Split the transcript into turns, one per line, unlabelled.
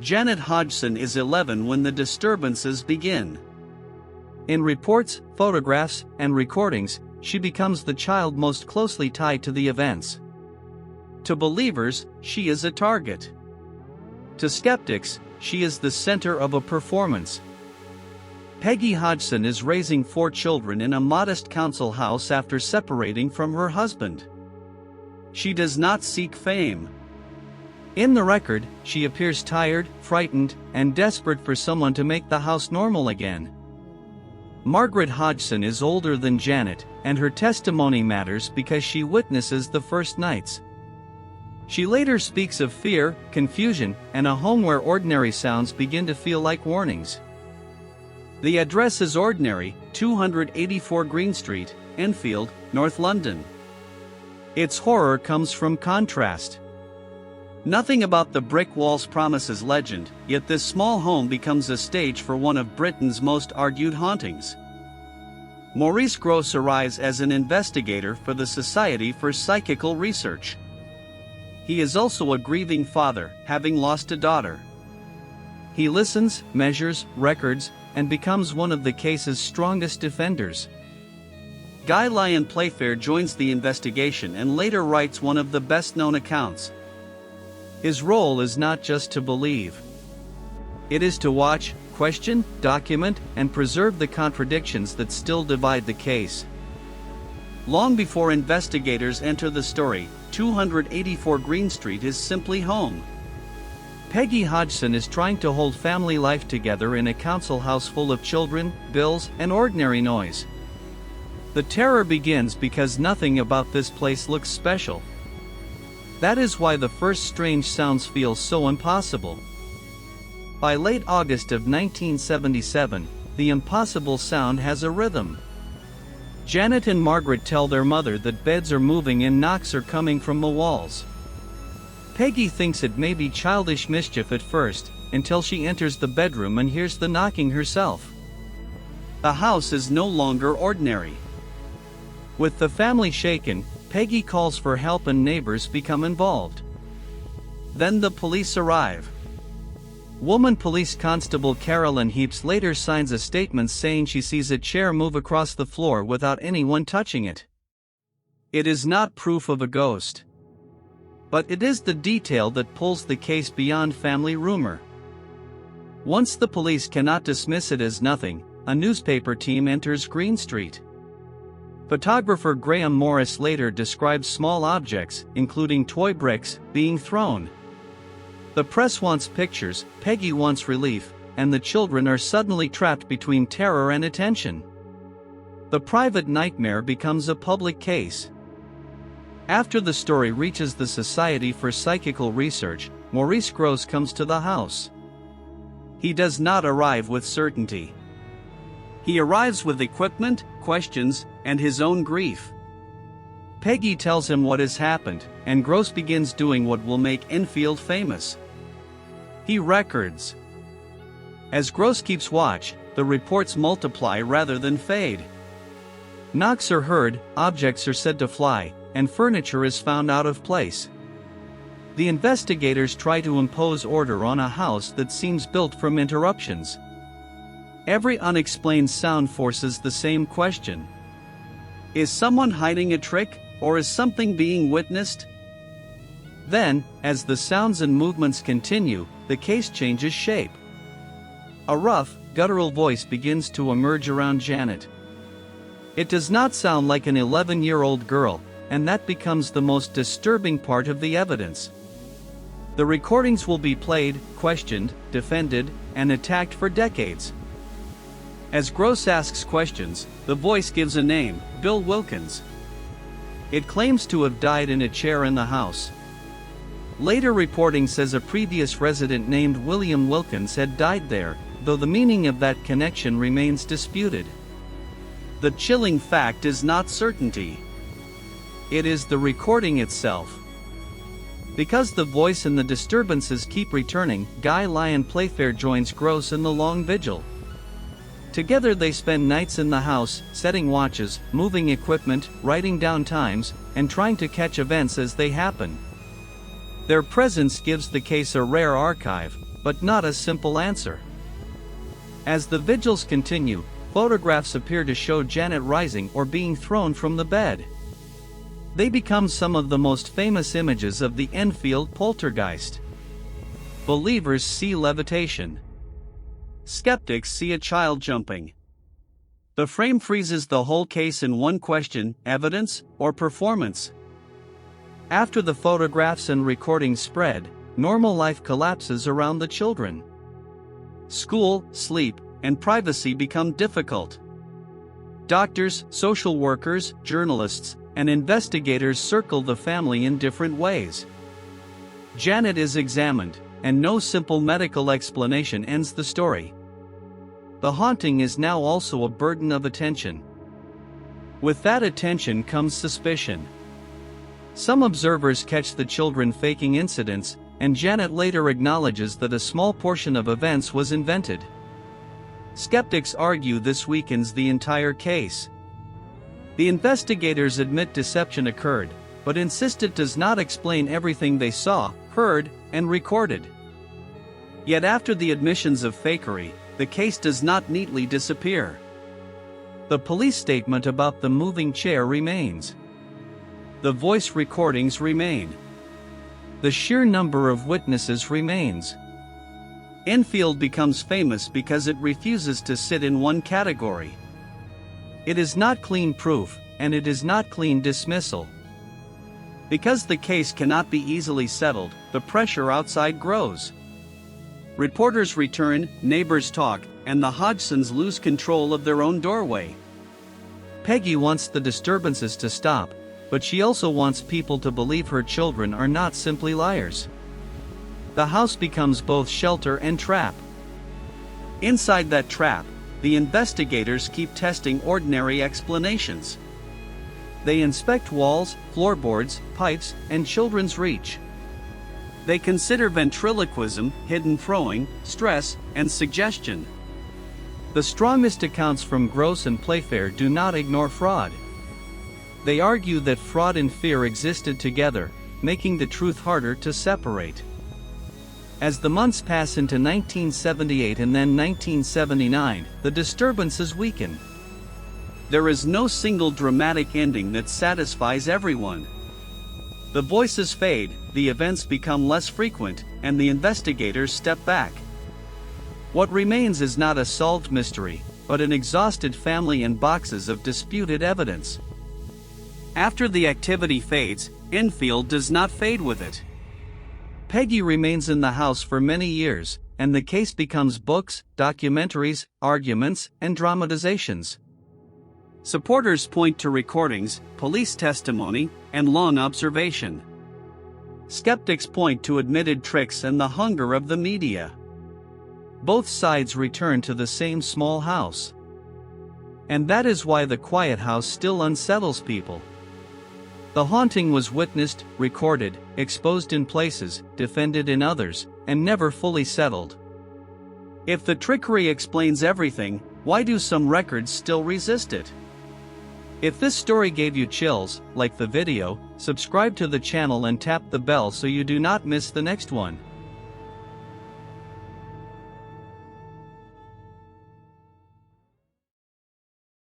Janet Hodgson is 11 when the disturbances begin. In reports, photographs, and recordings, she becomes the child most closely tied to the events. To believers, she is a target. To skeptics, she is the center of a performance. Peggy Hodgson is raising 4 children in a modest council house after separating from her husband. She does not seek fame. In the record, she appears tired, frightened, and desperate for someone to make the house normal again. Margaret Hodgson is older than Janet, and her testimony matters because she witnesses the first nights. She later speaks of fear, confusion, and a home where ordinary sounds begin to feel like warnings. The address is ordinary, 284 Green Street, Enfield, North London. Its horror comes from contrast. Nothing about the brick walls promises legend, yet this small home becomes a stage for one of Britain's most argued hauntings. Maurice Grosse arrives as an investigator for the Society for Psychical Research. He is also a grieving father, having lost a daughter. He listens, measures, records, and becomes one of the case's strongest defenders. Guy Lyon Playfair joins the investigation and later writes one of the best-known accounts. His role is not just to believe. It is to watch, question, document, and preserve the contradictions that still divide the case. Long before investigators enter the story, 284 Green Street is simply home. Peggy Hodgson is trying to hold family life together in a council house full of children, bills, and ordinary noise. The terror begins because nothing about this place looks special. That is why the first strange sounds feel so impossible. By late August of 1977, the impossible sound has a rhythm. Janet and Margaret tell their mother that beds are moving and knocks are coming from the walls. Peggy thinks it may be childish mischief at first, until she enters the bedroom and hears the knocking herself. The house is no longer ordinary. With the family shaken, Peggy calls for help and neighbors become involved. Then the police arrive. Woman Police Constable Carolyn Heaps later signs a statement saying she sees a chair move across the floor without anyone touching it. It is not proof of a ghost. But it is the detail that pulls the case beyond family rumor. Once the police cannot dismiss it as nothing, a newspaper team enters Green Street. Photographer Graham Maurice later describes small objects, including toy bricks, being thrown. The press wants pictures, Peggy wants relief, and the children are suddenly trapped between terror and attention. The private nightmare becomes a public case. After the story reaches the Society for Psychical Research, Maurice Grosse comes to the house. He does not arrive with certainty. He arrives with equipment, questions, and his own grief. Peggy tells him what has happened, and Grosse begins doing what will make Enfield famous. He records. As Grosse keeps watch, the reports multiply rather than fade. Knocks are heard, objects are said to fly, and furniture is found out of place. The investigators try to impose order on a house that seems built from interruptions. Every unexplained sound forces the same question. Is someone hiding a trick, or is something being witnessed? Then, as the sounds and movements continue, the case changes shape. A rough, guttural voice begins to emerge around Janet. It does not sound like an 11-year-old girl, and that becomes the most disturbing part of the evidence. The recordings will be played, questioned, defended, and attacked for decades. As Grosse asks questions, the voice gives a name, Bill Wilkins. It claims to have died in a chair in the house. Later reporting says a previous resident named William Wilkins had died there, though the meaning of that connection remains disputed. The chilling fact is not certainty. It is the recording itself. Because the voice and the disturbances keep returning, Guy Lyon Playfair joins Grosse in the long vigil. Together they spend nights in the house, setting watches, moving equipment, writing down times, and trying to catch events as they happen. Their presence gives the case a rare archive, but not a simple answer. As the vigils continue, photographs appear to show Janet rising or being thrown from the bed. They become some of the most famous images of the Enfield Poltergeist. Believers see levitation. Skeptics see a child jumping. The frame freezes the whole case in one question: evidence or performance? After the photographs and recordings spread, normal life collapses around the children. School, sleep, and privacy become difficult. Doctors, social workers, journalists, and investigators circle the family in different ways. Janet is examined, and no simple medical explanation ends the story. The haunting is now also a burden of attention. With that attention comes suspicion. Some observers catch the children faking incidents, and Janet later acknowledges that a small portion of events was invented. Skeptics argue this weakens the entire case. The investigators admit deception occurred, but insist it does not explain everything they saw, heard, and recorded. Yet after the admissions of fakery, the case does not neatly disappear. The police statement about the moving chair remains. The voice recordings remain. The sheer number of witnesses remains. Enfield becomes famous because it refuses to sit in one category. It is not clean proof, and it is not clean dismissal. Because the case cannot be easily settled, the pressure outside grows. Reporters return, neighbors talk, and the Hodgsons lose control of their own doorway. Peggy wants the disturbances to stop, but she also wants people to believe her children are not simply liars. The house becomes both shelter and trap. Inside that trap, the investigators keep testing ordinary explanations. They inspect walls, floorboards, pipes, and children's reach. They consider ventriloquism, hidden throwing, stress, and suggestion. The strongest accounts from Grosse and Playfair do not ignore fraud. They argue that fraud and fear existed together, making the truth harder to separate. As the months pass into 1978 and then 1979, the disturbances weaken. There is no single dramatic ending that satisfies everyone. The voices fade, the events become less frequent, and the investigators step back. What remains is not a solved mystery, but an exhausted family and boxes of disputed evidence. After the activity fades, Enfield does not fade with it. Peggy remains in the house for many years, and the case becomes books, documentaries, arguments, and dramatizations. Supporters point to recordings, police testimony, and long observation. Skeptics point to admitted tricks and the hunger of the media. Both sides return to the same small house. And that is why the quiet house still unsettles people. The haunting was witnessed, recorded, exposed in places, defended in others, and never fully settled. If the trickery explains everything, why do some records still resist it? If this story gave you chills, like the video, subscribe to the channel and tap the bell so you do not miss the next one.